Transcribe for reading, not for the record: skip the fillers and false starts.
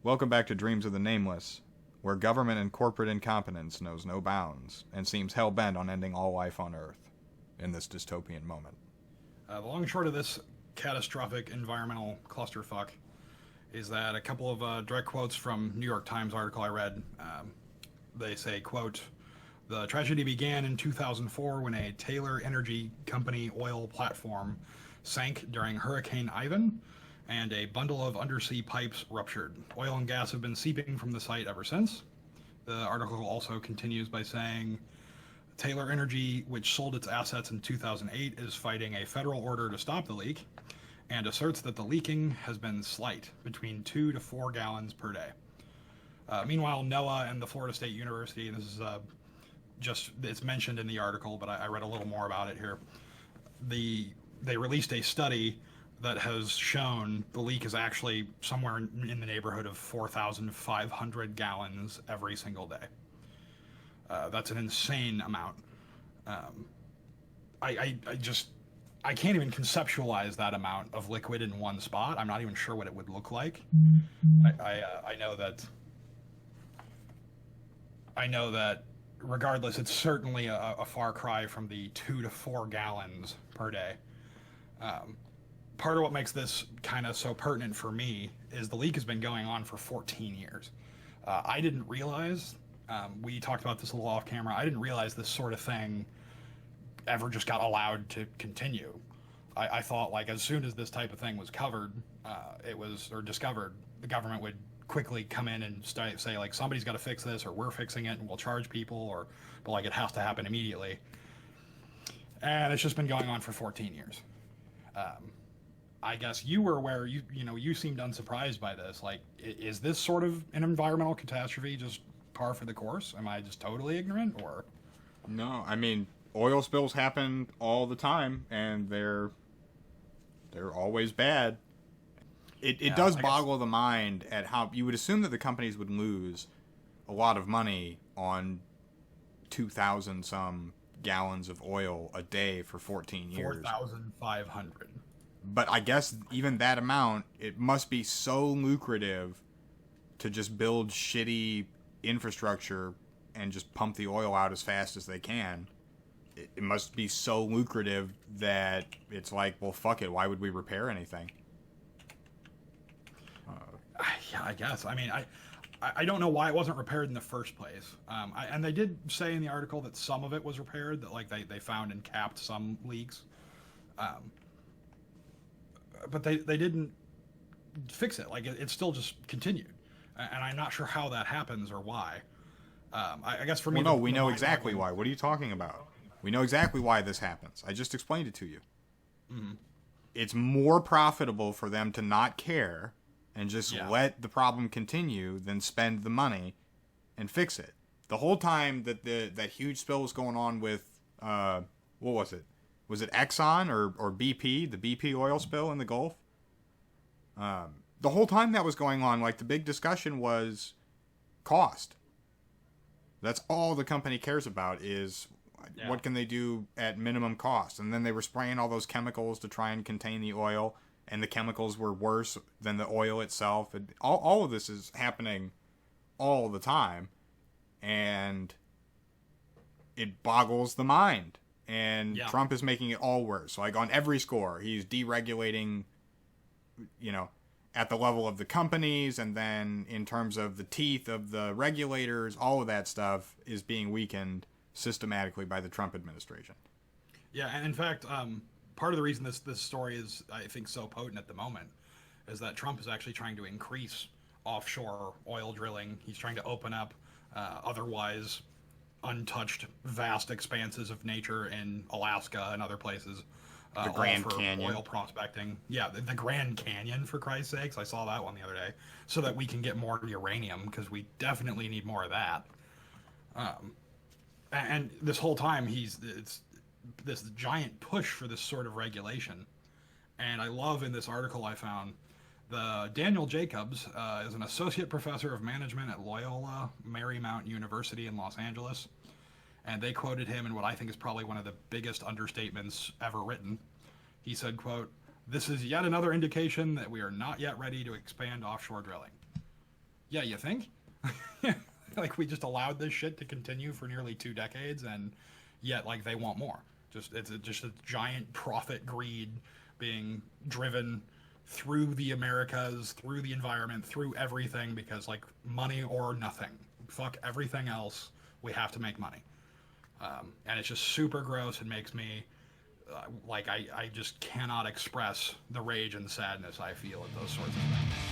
Welcome back to Dreams of the Nameless, where government and corporate incompetence knows no bounds and seems hell-bent on ending all life on Earth in this dystopian moment. The long and short of this catastrophic environmental clusterfuck is that a couple of direct quotes from New York Times article I read. They say, quote, the tragedy began in 2004 when a Taylor Energy Company oil platform sank during Hurricane Ivan and a bundle of undersea pipes ruptured. Oil and gas have been seeping from the site ever since. The article also continues by saying Taylor Energy, which sold its assets in 2008, is fighting a federal order to stop the leak and asserts that the leaking has been slight, between 2 to 4 gallons per day. Meanwhile, NOAA and the Florida State University, and this is it's mentioned in the article, but I read a little more about it here. They released a study that has shown the leak is actually somewhere in the neighborhood of 4,500 gallons every single day. That's an insane amount. I can't even conceptualize that amount of liquid in one spot. I'm not even sure what it would look like. I know that. I know that. Regardless, it's certainly a far cry from the 2 to 4 gallons per day. Part of what makes this kind of so pertinent for me is the leak has been going on for 14 years. I didn't realize, we talked about this a little off camera, I didn't realize this sort of thing ever just got allowed to continue. I thought, like, as soon as this type of thing was covered, or discovered, the government would quickly come in and say, like, somebody's got to fix this, or we're fixing it and we'll charge people, but like, it has to happen immediately. And it's just been going on for 14 years. I guess you were aware, you seemed unsurprised by this. Like, is this sort of an environmental catastrophe just par for the course? Am I just totally ignorant, or? No, I mean, oil spills happen all the time, and they're always bad. It does boggle the mind at how you would assume that the companies would lose a lot of money on 2,000 some gallons of oil a day for 14 years. 4,500. But I guess even that amount, it must be so lucrative to just build shitty infrastructure and just pump the oil out as fast as they can. It must be so lucrative that it's like, well, fuck it. Why would we repair anything? Yeah, I guess. I mean, I don't know why it wasn't repaired in the first place. And they did say in the article that some of it was repaired, that like they found and capped some leaks. But they didn't fix it. Like, it still just continued. And I'm not sure how that happens or why. I guess for me... Well, no, we know exactly why. What are you talking about? We know exactly why this happens. I just explained it to you. Mm-hmm. It's more profitable for them to not care and just let the problem continue than spend the money and fix it. The whole time that that huge spill was going on with, what was it? Was it Exxon or BP, the BP oil spill in the Gulf? The whole time that was going on, like, the big discussion was cost. That's all the company cares about is what can they do at minimum cost. And then they were spraying all those chemicals to try and contain the oil, and the chemicals were worse than the oil itself. And all of this is happening all the time, and it boggles the mind. And Trump is making it all worse. Like, on every score, he's deregulating, at the level of the companies, and then in terms of the teeth of the regulators, all of that stuff is being weakened systematically by the Trump administration. Yeah, and in fact, part of the reason this story is, I think, so potent at the moment is that Trump is actually trying to increase offshore oil drilling. He's trying to open up otherwise untouched vast expanses of nature in Alaska and other places. The Grand Canyon. Oil prospecting. Yeah, the Grand Canyon, for Christ's sakes. I saw that one the other day. So that we can get more uranium, because we definitely need more of that. And this whole time, it's this giant push for this sort of regulation. And I love in this article I found, Daniel Jacobs is an associate professor of management at Loyola Marymount University in Los Angeles. And they quoted him in what I think is probably one of the biggest understatements ever written. He said, quote, "This is yet another indication that we are not yet ready to expand offshore drilling." Yeah, you think? Like, we just allowed this shit to continue for nearly 2 decades, and yet, like, they want more. Just a giant profit greed being driven through the Americas, through the environment, through everything, because, like, money or nothing. Fuck everything else. We have to make money. And it's just super gross and makes me, I just cannot express the rage and sadness I feel at those sorts of things.